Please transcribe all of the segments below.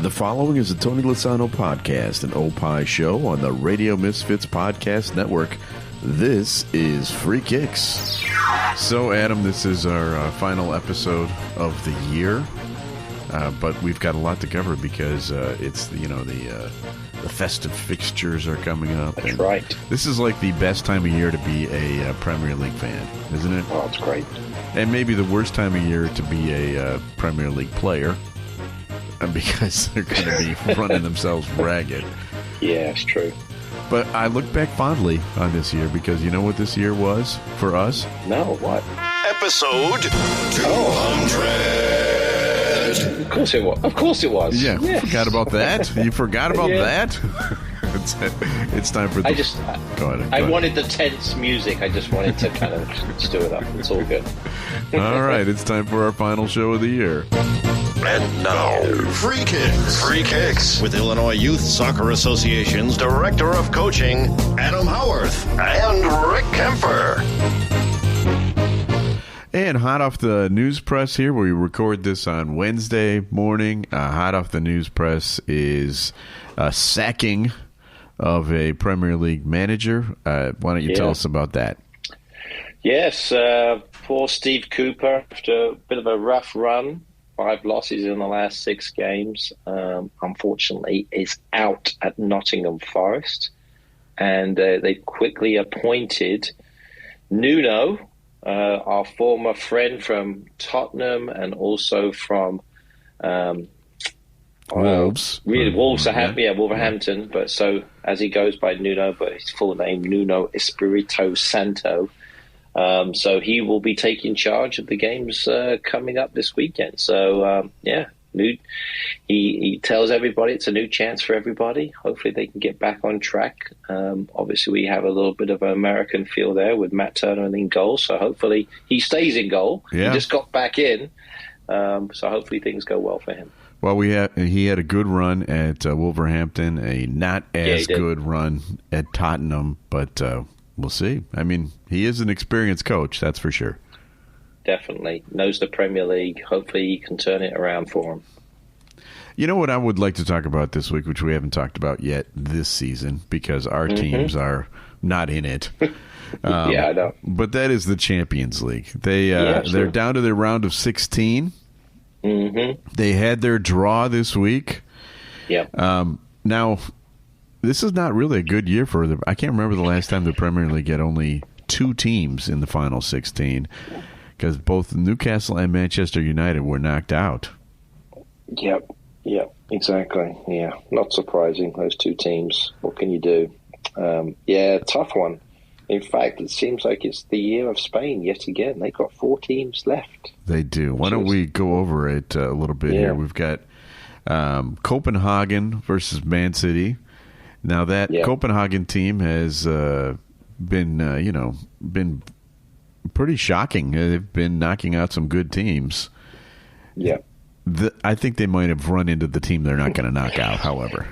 The following is a Tony Lasano podcast, an Opie show on the Radio Misfits Podcast Network. This is Free Kicks. So, Adam, this is our final episode of the year, but we've got a lot to cover because it's the festive fixtures are coming up. That's right. This is like the best time of year to be a Premier League fan, isn't it? Oh, it's great. And maybe the worst time of year to be a Premier League player. Because they're going to be running themselves ragged. Yeah, it's true. But I look back fondly on this year because you know what this year was for us? No, what? Episode 200. Of course it was. Of course it was. Yeah, yes. Forgot about that? You forgot about that? It's time for the... Go ahead. I wanted the tense music. I just wanted to kind of stew it up. It's all good. All right, it's time for our final show of the year. And now, Free Kicks. Free Kicks with Illinois Youth Soccer Association's Director of Coaching, Adam Howarth, and Rick Kemper. And hot off the news press here, we record this on Wednesday morning. Hot off the news press is a sacking of a Premier League manager. Why don't you tell us about that? Yes, poor Steve Cooper, after a bit of a rough run, 5 losses in the last 6 games, unfortunately is out at Nottingham Forest. And they quickly appointed Nuno, our former friend from Tottenham and also from Wolves. Wolverhampton. But so as he goes by Nuno, but his full name, Nuno Espirito Santo. So he will be taking charge of the games coming up this weekend. So, he tells everybody it's a new chance for everybody. Hopefully they can get back on track. Obviously, we have a little bit of an American feel there with Matt Turner in goal. So hopefully he stays in goal. Yeah. He just got back in. So hopefully things go well for him. Well, he had a good run at Wolverhampton, a not as good run at Tottenham, but... we'll see. I mean, he is an experienced coach, that's for sure. Definitely. Knows the Premier League. Hopefully he can turn it around for him. You know what I would like to talk about this week, which we haven't talked about yet this season, because our teams are not in it. I know. But that is the Champions League. They're down to their round of 16. Mm-hmm. They had their draw this week. Yeah. Now... this is not really a good year for them. I can't remember the last time the Premier League had only 2 teams in the final 16 because both Newcastle and Manchester United were knocked out. Yep, exactly. Yeah, not surprising, those 2 teams. What can you do? Tough one. In fact, it seems like it's the year of Spain yet again. They've got 4 teams left. They do. Why don't we go over it a little bit here? We've got Copenhagen versus Man City. Now that Copenhagen team has been pretty shocking. They've been knocking out some good teams. Yeah, I think they might have run into the team they're not going to knock out. However,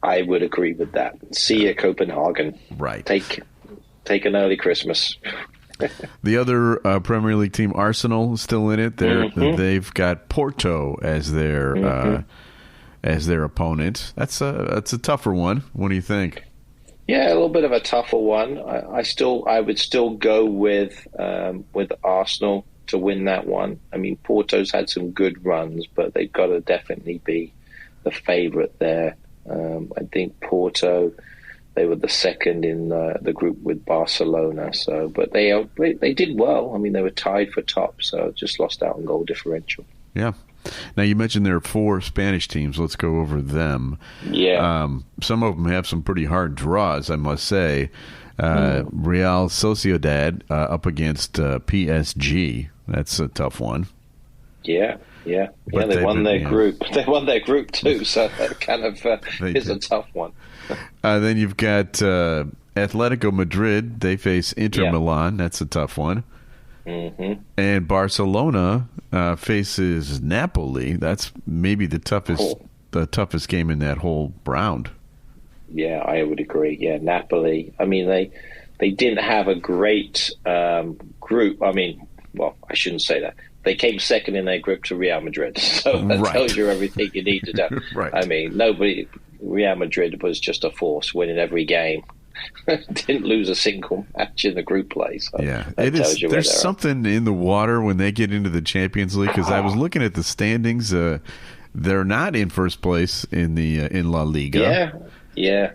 I would agree with that. See you, Copenhagen. Right. Take an early Christmas. The other Premier League team, Arsenal, is still in it. They've got Porto as their. As their opponent. That's a tougher one. What do you think? Yeah, a little bit of a tougher one. I would still go with Arsenal to win that one. I mean, Porto's had some good runs, but they've got to definitely be the favourite there. I think Porto, they were the second in the group with Barcelona. So, but they did well. I mean, they were tied for top, so just lost out on goal differential. Yeah. Now, you mentioned there are 4 Spanish teams. Let's go over them. Yeah. Some of them have some pretty hard draws, I must say. Real Sociedad up against PSG. That's a tough one. Yeah. They won their group. They won their group too, so that kind of is a tough one. Then you've got Atletico Madrid. They face Inter Milan. That's a tough one. Mm-hmm. And Barcelona faces Napoli. That's maybe the toughest game in that whole round. Yeah, I would agree. Yeah, Napoli. I mean, they didn't have a great group. I mean, well, I shouldn't say that. they came second in their group to Real Madrid. So that tells you everything you need to know. Right. I mean, Real Madrid was just a force, winning every game. Didn't lose a single match in the group play. So yeah, it is. There's something in the water when they get into the Champions League, because I was looking at the standings. They're not in first place in La Liga. Yeah.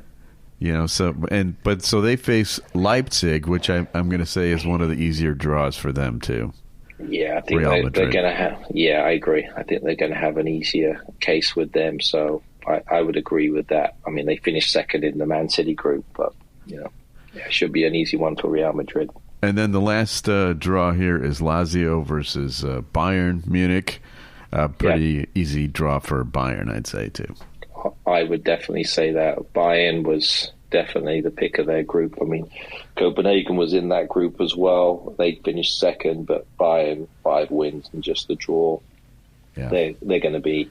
You know, so they face Leipzig, which I'm going to say is one of the easier draws for them too. Yeah, I think they're going to have. Yeah, I agree. I think they're going to have an easier case with them. So I would agree with that. I mean, they finished second in the Man City group, but it should be an easy one for Real Madrid. And then the last draw here is Lazio versus Bayern Munich. Pretty easy draw for Bayern, I'd say, too. I would definitely say that. Bayern was definitely the pick of their group. I mean, Copenhagen was in that group as well. They finished second, but Bayern, 5 wins and just the draw. Yeah. They're going to be,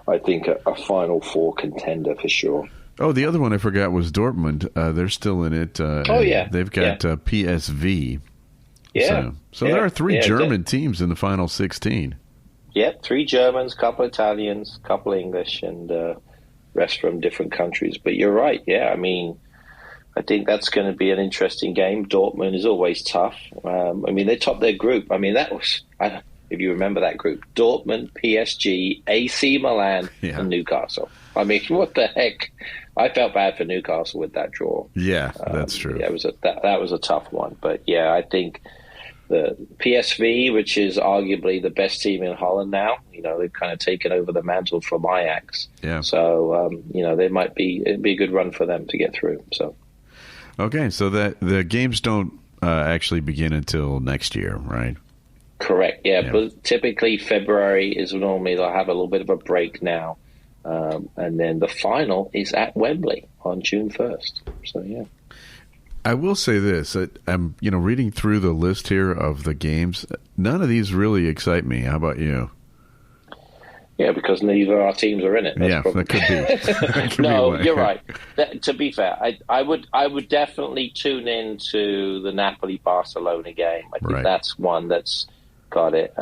I think, a Final Four contender for sure. Oh, the other one I forgot was Dortmund. They're still in it. They've got PSV. Yeah. So there are 3 German teams in the final 16. Yeah, 3 Germans, couple Italians, couple English, and rest from different countries. But you're right. Yeah, I mean, I think that's going to be an interesting game. Dortmund is always tough. I mean, they topped their group. I mean, that was, if you remember that group, Dortmund, PSG, AC Milan, and Newcastle. I mean, what the heck? I felt bad for Newcastle with that draw. Yeah, that's true. Yeah, that was a tough one. But yeah, I think the PSV, which is arguably the best team in Holland now, they've kind of taken over the mantle from Ajax. Yeah. So it'd be a good run for them to get through. So. Okay, so that the games don't actually begin until next year, right? Correct. Yeah, but typically February is normally they'll have a little bit of a break now. And then the final is at Wembley on June 1st. So, yeah. I will say this. I'm reading through the list here of the games. None of these really excite me. How about you? Yeah, because neither of our teams are in it. That could be. No, you're right. To be fair, I would definitely tune in to the Napoli-Barcelona game. I think that's one that's got it.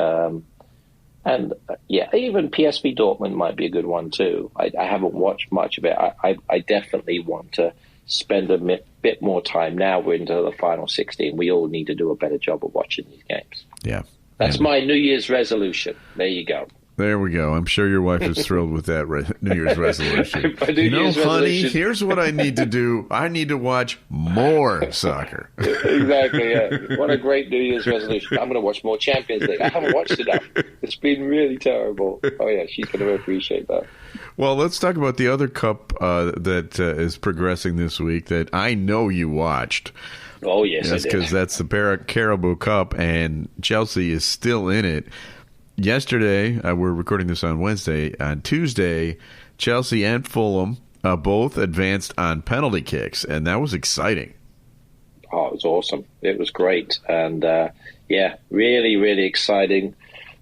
And even PSV Dortmund might be a good one too. I haven't watched much of it. I definitely want to spend a bit more time now. We're into the final 16. We all need to do a better job of watching these games. Yeah, that's my New Year's resolution. There you go. There we go. I'm sure your wife is thrilled with that New Year's resolution. Honey, here's what I need to do. I need to watch more soccer. Exactly, yeah. What a great New Year's resolution. I'm going to watch more Champions League. I haven't watched enough. It's been really terrible. Oh, yeah, she's going to appreciate that. Well, let's talk about the other cup that is progressing this week that I know you watched. Oh, yes, Yes, because that's the Carabao Cup, and Chelsea is still in it. Yesterday, we're recording this on Wednesday. On Tuesday, Chelsea and Fulham both advanced on penalty kicks, and that was exciting. Oh, it was awesome. It was great. And, really, really exciting.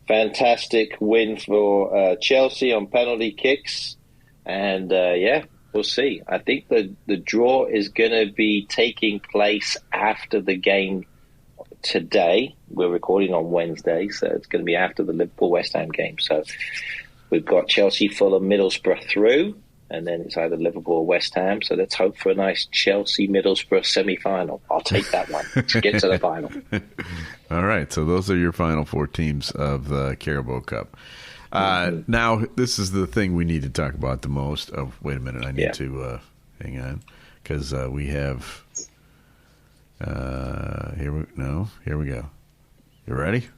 Fantastic win for Chelsea on penalty kicks. And, we'll see. I think the draw is going to be taking place after the game today. We're recording on Wednesday, so it's going to be after the Liverpool-West Ham game. So we've got Chelsea, Fulham, Middlesbrough through, and then it's either Liverpool or West Ham. So let's hope for a nice Chelsea-Middlesbrough semi-final. I'll take that one to get to the final. All right, so those are your final 4 teams of the Carabao Cup. Now, this is the thing we need to talk about the most. Oh, wait a minute. I need to hang on, because we have... Here we go. You ready?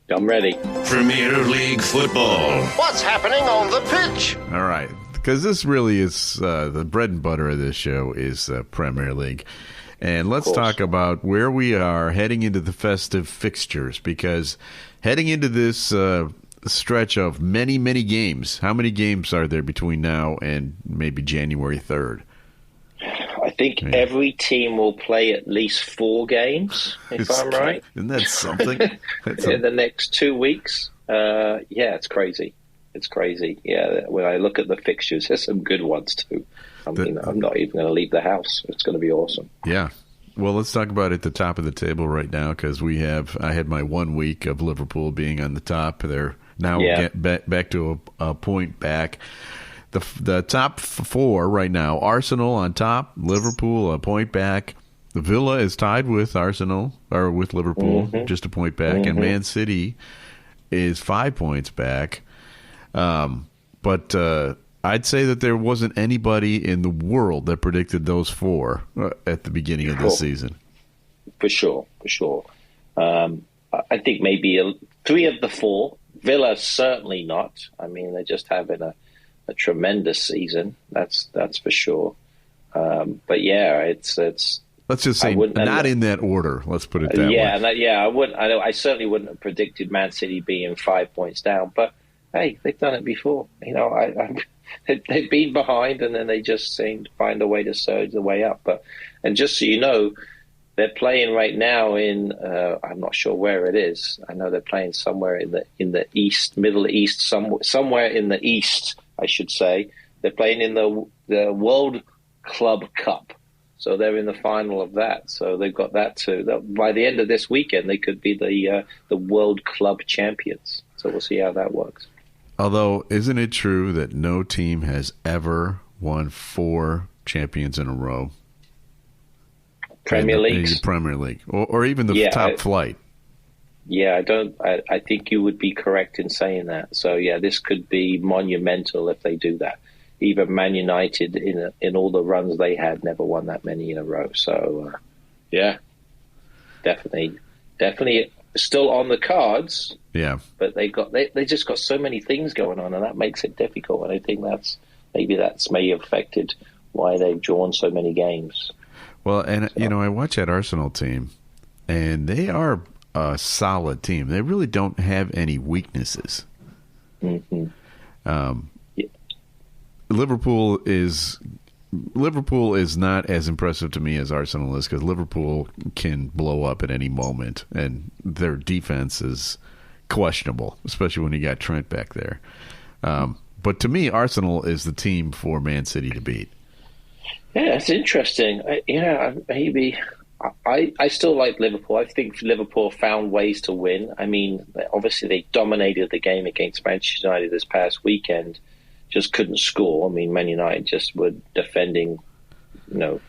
I'm ready. Premier League football. What's happening on the pitch? All right, because this really is the bread and butter of this show is Premier League. And let's talk about where we are heading into the festive fixtures, because heading into this stretch of many, many games, how many games are there between now and maybe January 3rd? I think every team will play at least 4 games, if I'm right. Isn't that something? In the next 2 weeks. It's crazy. It's crazy. Yeah, when I look at the fixtures, there's some good ones too. I'm not even going to leave the house. It's going to be awesome. Yeah. Well, let's talk about at the top of the table right now because I had my 1 week of Liverpool being on the top. They're now back to a point back. The top four right now: Arsenal on top, Liverpool a point back. Villa is tied with Arsenal or with Liverpool, just a point back, and Man City is 5 points back. But I'd say that there wasn't anybody in the world that predicted those four at the beginning of the season. For sure. I think maybe three of the four. Villa certainly not. I mean, they're just having a tremendous season. That's for sure. But yeah, it's. Let's just say not in that order. Let's put it that way. I wouldn't. I certainly wouldn't have predicted Man City being 5 points down. But hey, they've done it before. You know, they've been behind and then they just seem to find a way to surge the way up. And just so you know, they're playing right now in. I'm not sure where it is. I know they're playing somewhere in the East, Middle East, somewhere in the East, I should say. They're playing in the World Club Cup. So they're in the final of that. So they've got that too. By the end of this weekend, they could be the World Club champions. So we'll see how that works. Although, isn't it true that no team has ever won 4 champions in a row? Premier League, or even the top flight. Yeah, I think you would be correct in saying that. So yeah, this could be monumental if they do that. Even Man United, in all the runs they had, never won that many in a row. So, yeah, definitely still on the cards. Yeah, but they just got so many things going on, and that makes it difficult. And I think that's may have affected why they've drawn so many games. Well, and I watch that Arsenal team, and they are a solid team. They really don't have any weaknesses. Mm-hmm. Liverpool is not as impressive to me as Arsenal is because Liverpool can blow up at any moment, and their defense is questionable, especially when you got Trent back there. But to me, Arsenal is the team for Man City to beat. Yeah, it's interesting. I still like Liverpool. I think Liverpool found ways to win. I mean, obviously they dominated the game against Manchester United this past weekend. Just couldn't score. I mean, Man United just were defending,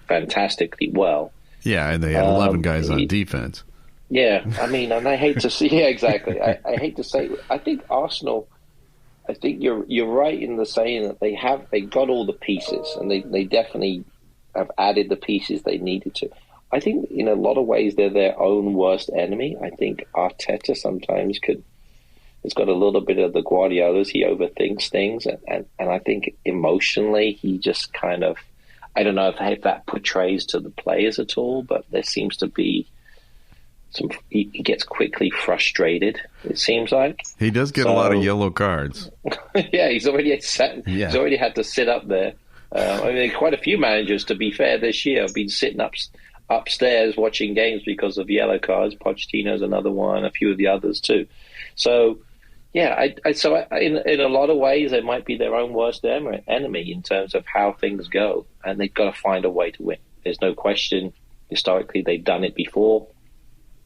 fantastically well. Yeah, and they had 11 guys on defense. Yeah, I mean, and I hate to see. Yeah, exactly. I hate to say. I think Arsenal. I think you're right in the saying that they got all the pieces, and they definitely have added the pieces they needed to. I think in a lot of ways they're their own worst enemy. I think Arteta sometimes it's got a little bit of the Guardiola's. He overthinks things, and I think emotionally he just kind of, I don't know if that portrays to the players at all, but there seems to be he gets quickly frustrated, it seems like. He does get a lot of yellow cards. Yeah, he's already had to sit up there. I mean, quite a few managers, to be fair, this year have been sitting upstairs watching games because of yellow cards. Pochettino's another one, a few of the others too. So, yeah, in a lot of ways, they might be their own worst enemy in terms of how things go, and they've got to find a way to win. There's no question. Historically, they've done it before.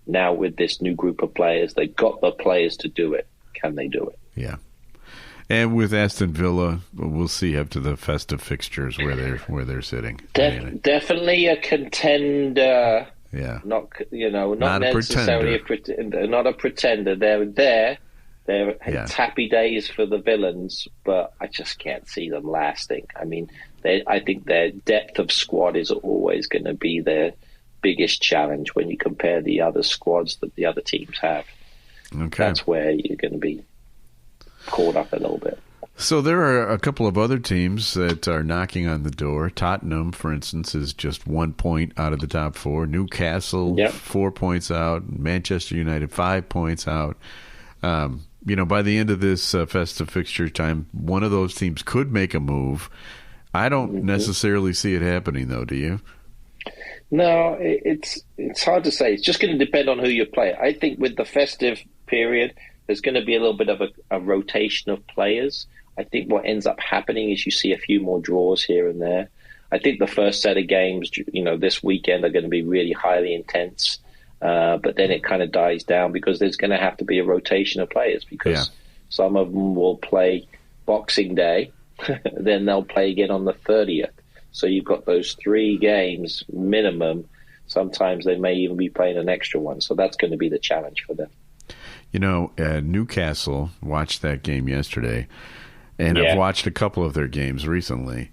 Now, with this new group of players, they've got the players to do it. Can they do it? Yeah. And with Aston Villa, we'll see after the festive fixtures where they're sitting. Definitely a contender. Yeah. Not necessarily a pretender. Not a pretender. They're there. It's happy days for the villains, but I just can't see them lasting. I mean, I think their depth of squad is always going to be their biggest challenge when you compare the other squads that the other teams have. Okay. That's where you're going to be caught up a little bit. So there are a couple of other teams that are knocking on the door. Tottenham, for instance, is just 1 point out of the top 4. Newcastle, 4 points out. Manchester United, 5 points out. By the end of this festive fixture time, one of those teams could make a move. I don't necessarily see it happening, though. Do you? No, it's hard to say. It's just going to depend on who you play. I think with the festive period, there's going to be a little bit of a rotation of players. I think what ends up happening is you see a few more draws here and there. I think the first set of games, this weekend are going to be really highly intense. But then it kind of dies down because there's going to have to be a rotation of players because some of them will play Boxing Day, then they'll play again on the 30th. So you've got those 3 games minimum. Sometimes they may even be playing an extra one. So that's going to be the challenge for them. Newcastle watched that game yesterday, and I've watched a couple of their games recently.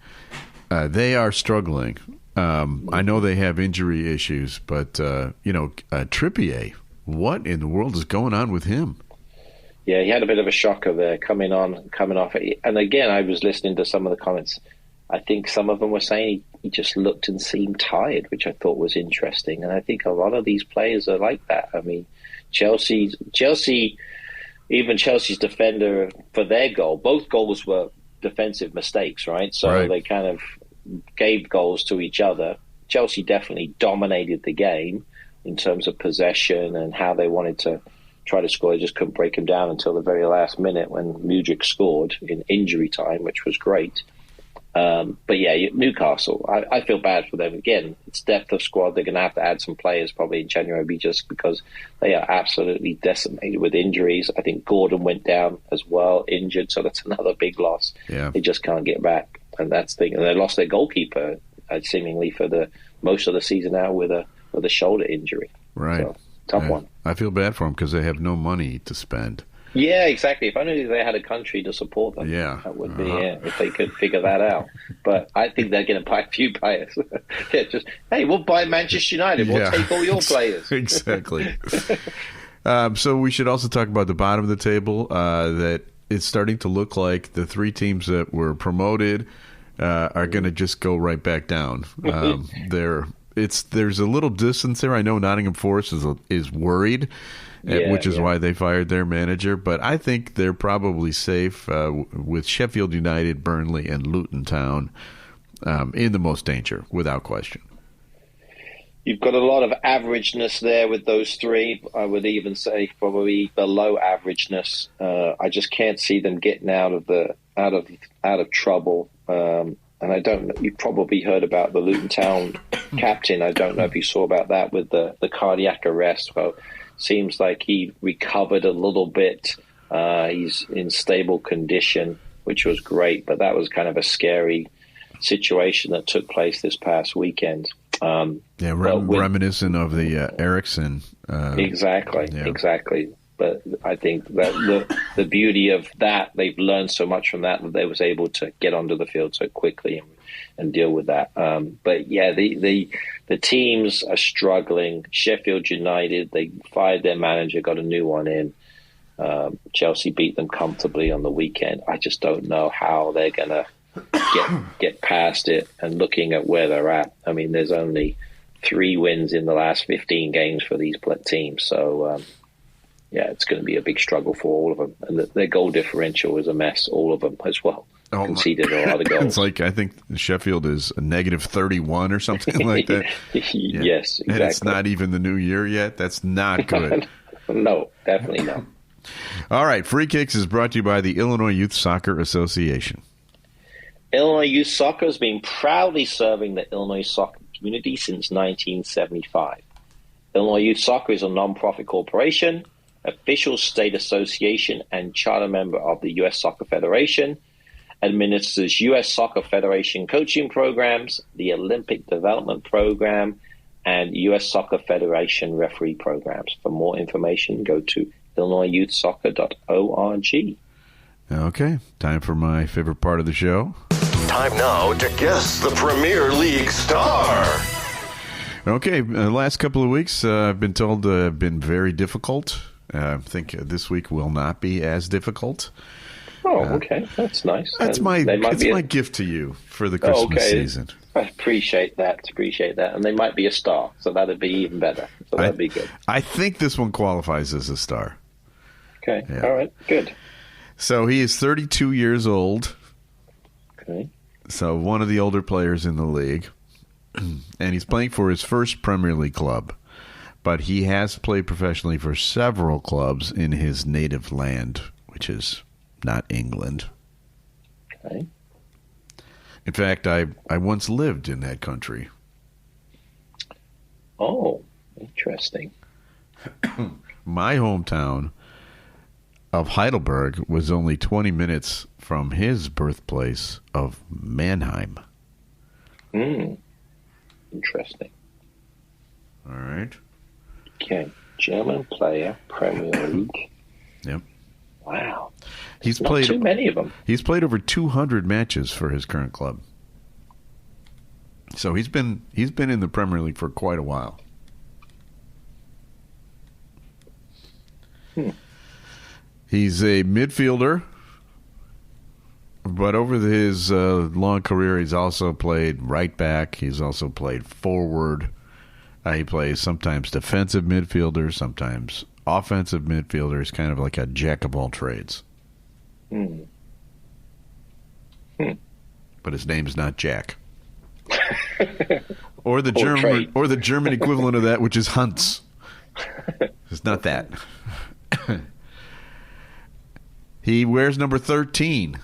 They are struggling. I know they have injury issues, but, Trippier, what in the world is going on with him? Yeah, he had a bit of a shocker there coming off. And again, I was listening to some of the comments. I think some of them were saying he just looked and seemed tired, which I thought was interesting. And I think a lot of these players are like that. I mean, Chelsea, even Chelsea's defender for their goal, both goals were defensive mistakes, right? So they kind of gave goals to each other. Chelsea definitely dominated the game in terms of possession and how they wanted to try to score. They just couldn't break them down until the very last minute when Mudryk scored in injury time, which was great. But Newcastle, I feel bad for them. Again, it's depth of squad. They're going to have to add some players probably in January just because they are absolutely decimated with injuries. I think Gordon went down as well, injured, so that's another big loss. Yeah. They just can't get back. And that's the thing. And they lost their goalkeeper seemingly for the most of the season now with a shoulder injury. Right. So, tough one. I feel bad for them because they have no money to spend. Yeah, exactly. If only they had a country to support them, that would be if they could figure that out. But I think they're going to buy a few players. We'll buy Manchester United. We'll take all your players. Exactly. So we should also talk about the bottom of the table. That it's starting to look like the 3 teams that were promoted are going to just go right back down. There's a little distance there. I know Nottingham Forest is worried. Which is why they fired their manager. But I think they're probably safe with Sheffield United, Burnley, and Luton Town in the most danger, without question. You've got a lot of averageness there with those 3. I would even say probably below averageness. I just can't see them getting out of trouble. And I don't know. You probably heard about the Luton Town captain. I don't know if you saw about that with the cardiac arrest. Well, seems like he recovered a little bit. He's in stable condition, which was great. But that was kind of a scary situation that took place this past weekend. Reminiscent of the Ericsson. Exactly. But I think that the beauty of that, they've learned so much from that they was able to get onto the field so quickly and deal with that. The teams are struggling. Sheffield United, they fired their manager, got a new one in. Chelsea beat them comfortably on the weekend. I just don't know how they're going to get past it. And looking at where they're at, I mean, there's only 3 wins in the last 15 games for these teams. So, it's going to be a big struggle for all of them. And their goal differential is a mess, all of them as well. Conceded a lot of goals. It's like, I think Sheffield is a negative 31 or something like that. Yes, exactly. And it's not even the new year yet. That's not good. No, definitely not. All right, Free Kicks is brought to you by the Illinois Youth Soccer Association. Illinois Youth Soccer has been proudly serving the Illinois soccer community since 1975. Illinois Youth Soccer is a non-profit corporation, official state association, and charter member of the U.S. Soccer Federation, administers U.S. Soccer Federation coaching programs, the Olympic Development Program, and U.S. Soccer Federation referee programs. For more information, go to illinoisyouthsoccer.org. Okay, time for my favorite part of the show. Time now to guess the Premier League star. Okay, the last couple of weeks I've been told have been very difficult. I think this week will not be as difficult. Oh, okay. That's nice. That's my gift to you for the Christmas season. I appreciate that. And they might be a star, so that'd be even better. So that'd be good. I think this one qualifies as a star. Okay. Yeah. All right. Good. So he is 32 years old. Okay. So one of the older players in the league. And he's playing for his first Premier League club. But he has played professionally for several clubs in his native land, which is not England. Okay. In fact, I once lived in that country. Oh, interesting. My hometown of Heidelberg was only 20 minutes from his birthplace of Mannheim. Interesting. All right. Okay. German player, Premier League. Yep. Wow. He's Not played too many of them. He's played over 200 matches for his current club. So he's been in the Premier League for quite a while. He's a midfielder, but over his long career, he's also played right back. He's also played forward. He plays sometimes defensive midfielder, sometimes offensive midfielder. He's kind of like a jack of all trades. But his name's not Jack. or the German equivalent of that, which is Hans. It's not that. He wears number 13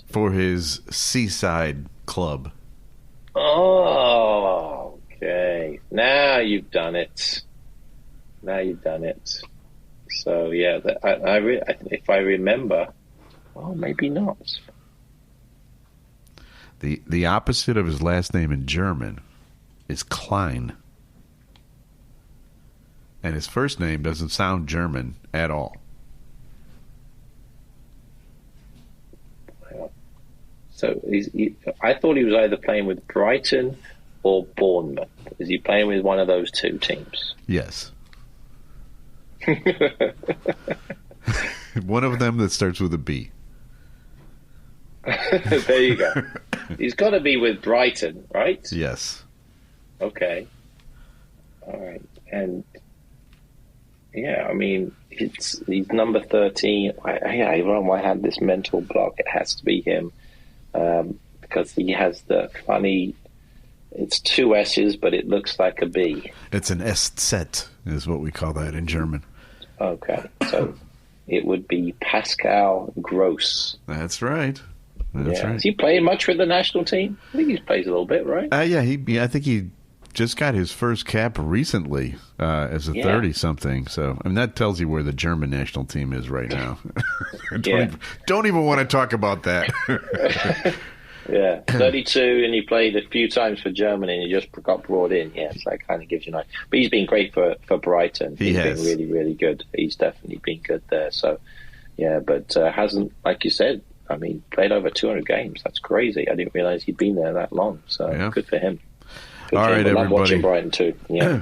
for his Seaside club. Oh, okay. Now you've done it. So yeah, if I remember, well, maybe not. The opposite of his last name in German is Klein. And his first name doesn't sound German at all. So I thought he was either playing with Brighton or Bournemouth. Is he playing with one of those two teams? Yes. One of them that starts with a B. There you go. He's got to be with Brighton, right? Yes. Okay. All right. And yeah, I mean, he's number 13. I had this mental block. It has to be him because he has the funny. It's two S's, but it looks like a B. It's an SZ, is what we call that in German. Okay, so it would be Pascal Gross. That's right. That's right. Is he playing much with the national team? I think he plays a little bit, right? Yeah, I think he just got his first cap recently as a 30-something. So, I mean, that tells you where the German national team is right now. Don't even want to talk about that. Yeah, 32, and he played a few times for Germany, and he just got brought in. Yeah, so that kind of gives you an idea. But he's been great for Brighton. He's been really, really good. He's definitely been good there. So, yeah, but hasn't, like you said, I mean, played over 200 games. That's crazy. I didn't realize he'd been there that long. So, good for him. Good All right, everybody. I'm watching Brighton too. Yeah.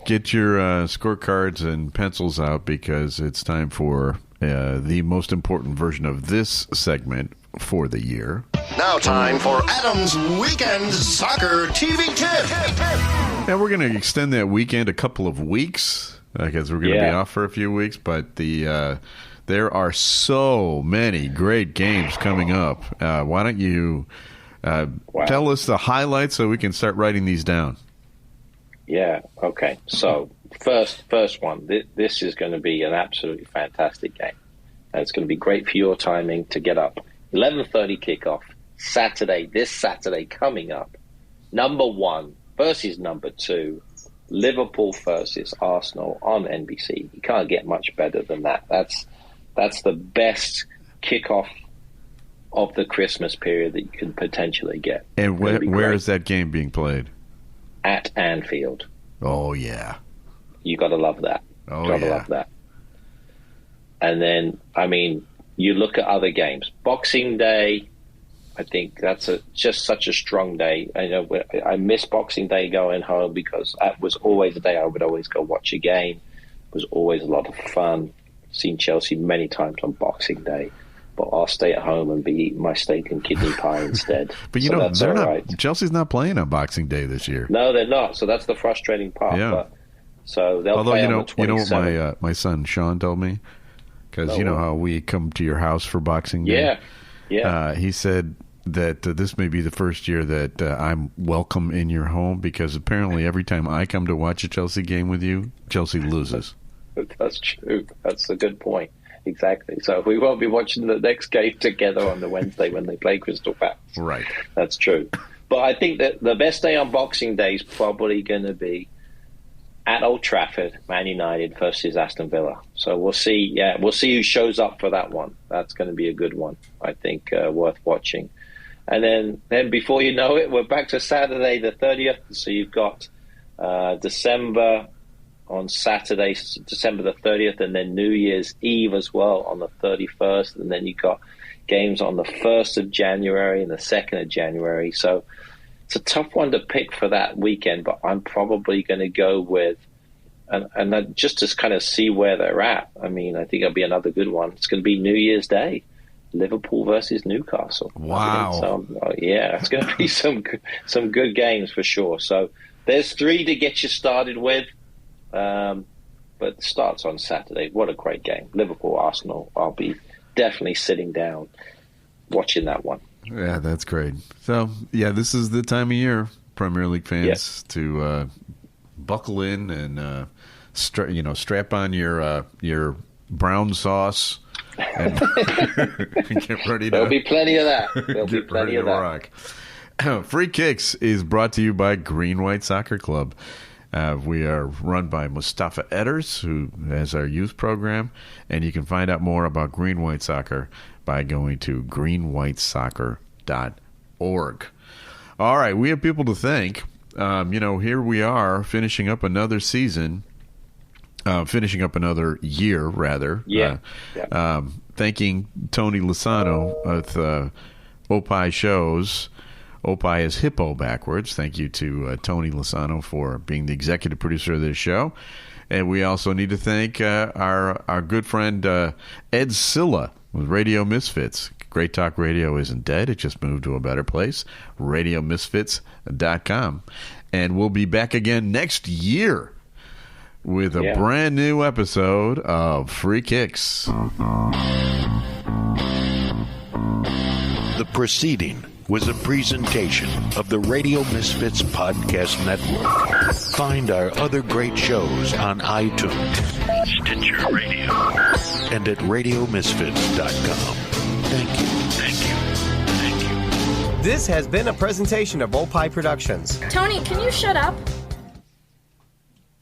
Get your scorecards and pencils out because it's time for the most important version of this segment for the year. Now time for Adam's Weekend Soccer TV Tip. And we're going to extend that weekend a couple of weeks because we're going to be off for a few weeks. But there are so many great games coming up. Why don't you tell us the highlights so we can start writing these down? Yeah, okay. So first one, this is going to be an absolutely fantastic game. And it's going to be great for your timing to get up. 11:30 kickoff, this Saturday coming up. Number 1 versus number 2, Liverpool versus Arsenal on NBC. You can't get much better than that. That's the best kickoff of the Christmas period that you can potentially get. And where is that game being played? At Anfield. Oh, yeah. You got to love that. Love that. And then, I mean, you look at other games. Boxing Day, I think that's just such a strong day. I know I miss Boxing Day going home because that was always a day I would always go watch a game. It was always a lot of fun. Seen Chelsea many times on Boxing Day. But I'll stay at home and be eating my steak and kidney pie instead. But you know, that's all right. Chelsea's not playing on Boxing Day this year. No, they're not. So that's the frustrating part. Yeah. But, so they'll play on the 27th. You know what my son Sean told me? Because you know how we come to your house for Boxing Day? Yeah. He said that this may be the first year that I'm welcome in your home because apparently every time I come to watch a Chelsea game with you, Chelsea loses. That's true. That's a good point. exactly. So we won't be watching the next game together on the Wednesday when they play Crystal Palace. Right. That's true. But I think that the best day on Boxing Day is probably going to be at Old Trafford, Man United versus Aston Villa. So we'll see. Yeah, we'll see who shows up for that one. That's going to be a good one, I think, worth watching. And then before you know it, we're back to Saturday the 30th. So you've got December on Saturday, December the 30th, and then New Year's Eve as well on the 31st. And then you've got games on the 1st of January and the 2nd of January. So it's a tough one to pick for that weekend, but I'm probably going to go with, and just to kind of see where they're at. I mean, I think it'll be another good one. It's going to be New Year's Day, Liverpool versus Newcastle. Wow. Yeah, it's going to be some good games for sure. So there's 3 to get you started with, but it starts on Saturday. What a great game. Liverpool, Arsenal. I'll be definitely sitting down watching that one. Yeah, that's great. So, yeah, this is the time of year, Premier League fans, to buckle in and strap on your brown sauce and get ready to. There'll be plenty of that. There'll be plenty of that. Rock. Free Kicks is brought to you by Green White Soccer Club. We are run by Mustafa Edders, who has our youth program, and you can find out more about Green White Soccer by going to greenwhitesoccer.org. All right, we have people to thank. Here we are finishing up another season, finishing up another year, rather. Thanking Tony Lasano with Opie Shows. Opie is hippo backwards. Thank you to Tony Lasano for being the executive producer of this show. And we also need to thank our good friend Ed Silla with Radio Misfits. Great Talk Radio isn't dead. It just moved to a better place. RadioMisfits.com. And we'll be back again next year with a brand new episode of Free Kicks. The proceeding was a presentation of the Radio Misfits Podcast Network. Find our other great shows on iTunes, Stitcher Radio, and at RadioMisfits.com. Thank you. This has been a presentation of Opie Productions. Tony, can you shut up?